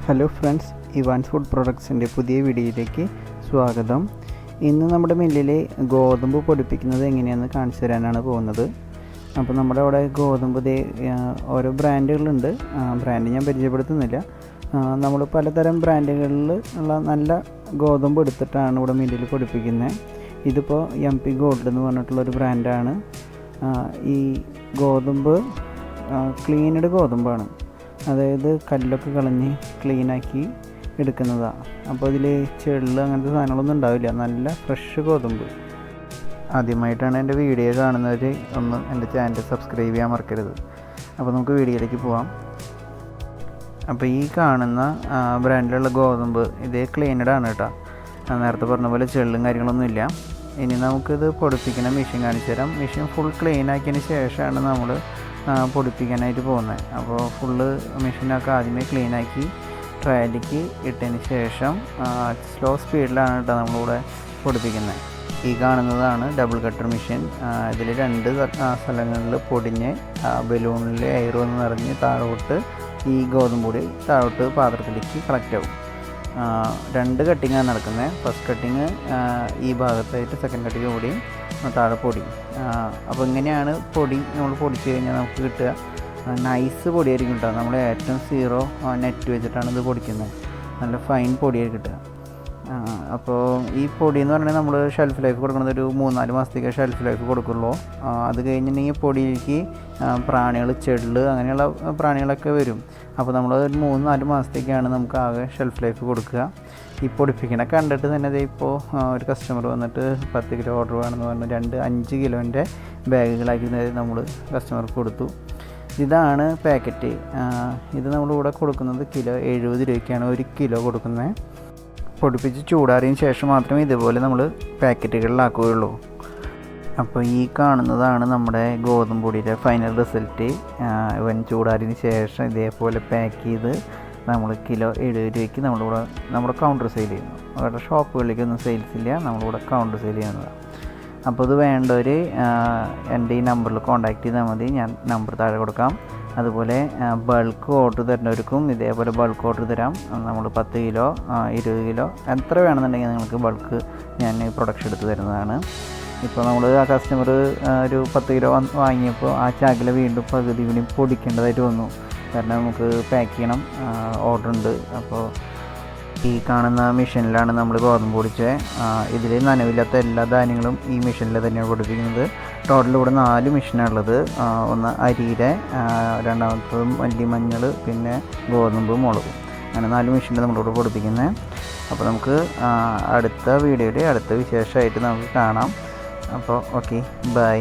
Hello friends, Evans food പ്രൊഡക്ട്സിൻ്റെ പുതിയ വീഡിയോയിലേക്ക് സ്വാഗതം. ഇന്ന് നമ്മുടെ മില്ലിൽ ഗോതമ്പ് പൊടിപ്പിക്കുന്നത് എങ്ങനെയാണെന്ന് കാണിച്ചു തരാനാണ് പോകുന്നത്. അപ്പോൾ നമ്മുടെ അവിടെ ഗോതമ്പ് ഓരോ ബ്രാൻഡുകളുണ്ട്. ബ്രാൻഡ് ഞാൻ പരിചയപ്പെടുത്തുന്നില്ല. നമ്മൾ പലതരം ബ്രാൻഡുകളിൽ ഉള്ള നല്ല ഗോതമ്പ് എടുത്തിട്ടാണ് ഇവിടെ മില്ലിൽ പൊടിപ്പിക്കുന്നത്. ഇതിപ്പോൾ MP ഗോൾഡ് എന്ന് പറഞ്ഞിട്ടുള്ളൊരു ബ്രാൻഡാണ്. ഈ ഗോതമ്പ് ക്ലീനഡ് ഗോതമ്പാണ്, അതായത് കല്ലൊക്കെ കളഞ്ഞ് ക്ലീനാക്കി എടുക്കുന്നതാണ്. അപ്പോൾ ഇതിൽ ചെള്ള് അങ്ങനത്തെ സാധനങ്ങളൊന്നും ഉണ്ടാവില്ല. നല്ല ഫ്രഷ് ഗോതമ്പ്. ആദ്യമായിട്ടാണ് എൻ്റെ വീഡിയോ കാണുന്നവർ ഒന്ന് എൻ്റെ ചാനൽ സബ്സ്ക്രൈബ് ചെയ്യാൻ മറക്കരുത്. അപ്പോൾ നമുക്ക് വീഡിയോയിലേക്ക് പോവാം. അപ്പോൾ ഈ കാണുന്ന ബ്രാൻഡിലുള്ള ഗോതമ്പ് ഇതേ ക്ലീനഡാണ് കേട്ടോ. നേരത്തെ പറഞ്ഞ പോലെ ചെള്ളും കാര്യങ്ങളൊന്നുമില്ല. ഇനി നമുക്കിത് പൊടിപ്പിക്കുന്ന മെഷീൻ കാണിച്ചു തരാം. മെഷീൻ ഫുൾ ക്ലീൻ ആക്കിയതിന് ശേഷമാണ് നമ്മൾ പൊടിപ്പിക്കാനായിട്ട് പോകുന്നത്. അപ്പോൾ ഫുള്ള് മെഷീനൊക്കെ ആദ്യമേ ക്ലീനാക്കി ട്രയലിലേക്ക് ഇട്ടതിന് ശേഷം സ്ലോ സ്പീഡിലാണ് കേട്ടോ നമ്മളിവിടെ പൊടിപ്പിക്കുന്നത്. ഈ കാണുന്നതാണ് ഡബിൾ കട്ടർ മെഷീൻ. ഇതിൽ 2 സ്ഥലങ്ങളിൽ പൊടിഞ്ഞ് ബലൂണിൽ എയർ വന്ന് നിറഞ്ഞ് താഴോട്ട് ഈ ഗോതമ്പ് പൊടി താഴോട്ട് പാത്രത്തിലേക്ക് കളക്റ്റ് ആവും. 2 കട്ടിങ്ങാണ് നടക്കുന്നത്. ഫസ്റ്റ് കട്ടിങ് ഈ ഭാഗത്തായിട്ട്, സെക്കൻഡ് കട്ടിങ് കൂടി താഴെ പൊടി. അപ്പോൾ ഇങ്ങനെയാണ് പൊടി നമ്മൾ പൊടിച്ച് കഴിഞ്ഞാൽ നമുക്ക് കിട്ടുക. നൈസ് പൊടിയായിരിക്കും കിട്ടുക. നമ്മൾ ഏറ്റവും 0 നെറ്റ് വെച്ചിട്ടാണ് ഇത് പൊടിക്കുന്നത്. നല്ല ഫൈൻ പൊടിയായിരിക്കും കിട്ടുക. അപ്പോൾ ഈ പൊടി എന്ന് പറഞ്ഞാൽ നമ്മൾ ഷെൽഫ് ലൈഫ് കൊടുക്കുന്നത് ഒരു 3-4 മാസത്തേക്ക് ഷെൽഫ് ലൈഫ് കൊടുക്കുള്ളൂ. അത് കഴിഞ്ഞിട്ടുണ്ടെങ്കിൽ പൊടിയിലേക്ക് പ്രാണികൾ, ചെള്ള് അങ്ങനെയുള്ള പ്രാണികളൊക്കെ വരും. അപ്പോൾ നമ്മൾ 3-4 മാസത്തേക്കാണ് നമുക്ക് ആകെ ഷെൽഫ് ലൈഫ് കൊടുക്കുക. ഈ പൊടിപ്പിക്കണ കണ്ടിട്ട് തന്നെ ഇപ്പോൾ ഒരു കസ്റ്റമർ വന്നിട്ട് 10 കിലോ ഓർഡർ വേണമെന്ന് പറഞ്ഞ് 5 കിലോൻ്റെ ബാഗുകളാക്കി നമ്മൾ കസ്റ്റമർക്ക് കൊടുത്തു. ഇതാണ് പാക്കറ്റ്. ഇത് നമ്മളിവിടെ കൊടുക്കുന്നത് കിലോ 70 രൂപയ്ക്കാണ് 1 കിലോ കൊടുക്കുന്നത്. പൊടിപ്പിച്ച് ചൂടാറിയതിന് ശേഷം മാത്രമേ ഇതുപോലെ നമ്മൾ പാക്കറ്റുകളിലാക്കുകയുള്ളൂ. അപ്പോൾ ഈ കാണുന്നതാണ് നമ്മുടെ ഗോതമ്പ് പൊടിയുടെ ഫൈനൽ റിസൾട്ട്. ഇവൻ ചൂടാറിയതിന് ശേഷം ഇതേപോലെ പാക്ക് ചെയ്ത് നമ്മൾ കിലോ 70 രൂപയ്ക്ക് നമ്മളിവിടെ നമ്മുടെ കൗണ്ടർ സെയിൽ ചെയ്യുന്നു. അവരുടെ ഷോപ്പുകളിലേക്കൊന്നും സെയിൽസ് ഇല്ല, നമ്മളിവിടെ കൗണ്ടർ സെയിൽ ചെയ്യുന്നതാണ്. അപ്പോൾ ഇത് വേണ്ടവർ എൻ്റെ ഈ നമ്പറിൽ കോൺടാക്റ്റ് ചെയ്താൽ മതി. ഞാൻ നമ്പർ താഴെ കൊടുക്കാം. അതുപോലെ ബൾക്ക് ഓർഡർ തരുന്നവർക്കും ഇതേപോലെ ബൾക്ക് ഓർഡർ തരാം. നമ്മൾ 10 കിലോ 20 കിലോ എത്ര വേണമെന്നുണ്ടെങ്കിൽ നിങ്ങൾക്ക് ബൾക്ക് ഞാൻ പ്രൊഡക്ഷൻ എടുത്ത് തരുന്നതാണ്. ഇപ്പോൾ നമ്മൾ ആ കസ്റ്റമർ ഒരു 10 കിലോ വാങ്ങിയപ്പോൾ ആ ചാക്കിൽ വീണ്ടും പകുതി കൂടി പൊടിക്കേണ്ടതായിട്ട് വന്നു. കാരണം നമുക്ക് പാക്ക് ചെയ്യണം, ഓർഡർ ഉണ്ട്. അപ്പോൾ ഈ കാണുന്ന മെഷീനിലാണ് നമ്മൾ ഗോതമ്പ് പൊടിച്ചത്. ഇതിൽ നനവില്ലാത്ത എല്ലാ ധാന്യങ്ങളും ഈ മെഷീനിൽ തന്നെയാണ് പൊടിപ്പിക്കുന്നത്. ടോട്ടൽ ഇവിടെ 4 മെഷീനാണുള്ളത്. ഒന്ന് അരിയുടെ, രണ്ടാമത്തത് മല്ലിമഞ്ഞൾ, പിന്നെ ഗോതമ്പ്, മുളകും, അങ്ങനെ 4 മെഷീനിൽ നമ്മളിവിടെ പൊടിപ്പിക്കുന്നത്. അപ്പോൾ നമുക്ക് അടുത്ത വീഡിയോയിൽ അടുത്ത വിശേഷമായിട്ട് നമുക്ക് കാണാം. അപ്പോൾ ഓക്കെ, ബൈ.